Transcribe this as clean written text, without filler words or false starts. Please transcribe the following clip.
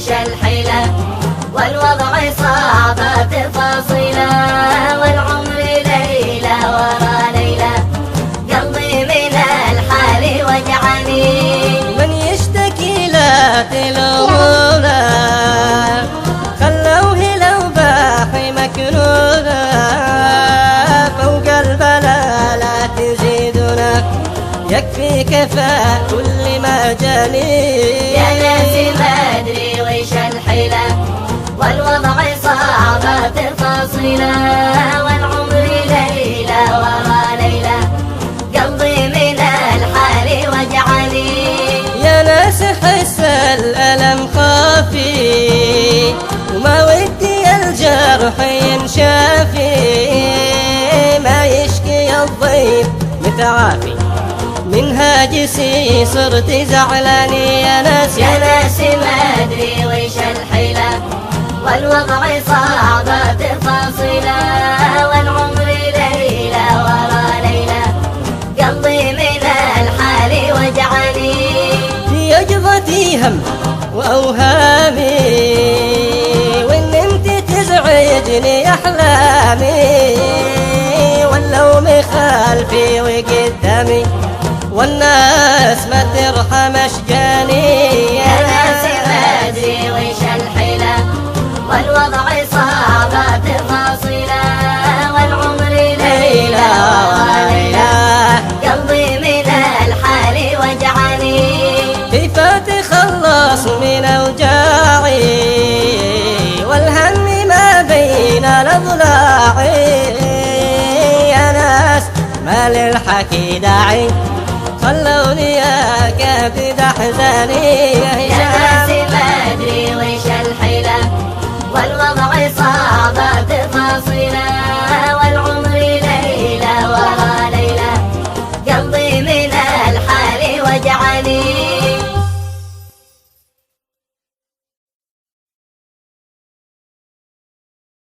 وش الحيلة والوضع صعب تفاصيله والعمر ليلة ورا ليلة قلبي من الحال وجعني من يشتكي لا تلومونه خلوه لو باحي مكنونه فوق البلاء لا تزيدنا يكفي كفاء كل ما جاني يا ناس ما ادري وش الحيلة والوضع صعب تفاصيله والعمر ليلة ورا ليلة قلبي من الحال وجعني يا ناس حس الألم خافي وما ودي الجرح ينشافي ما يشكي الضيف متعافي من هاجسي صرت زعلاني يا ناس ما ادري وش الحيلة والوضع صعب تفاصيله والعمر ليلة ورا ليلة قلبي من الحال وجعني في يقظتي هم وأوهامي وإن انت تزعجني أحلامي واللوم خلفي وقدامي والناس ما ترحم أشجاني يا ناس ما ادري وش الحيلة والوضع صعب تفاصيله والعمر ليلة وليلة قلبي من الحال وجعني كيف تخلص من أوجاعي والهم ما بين الأضلاعي يا ناس ما للحكي داعي خلوني يا كبد أحزاني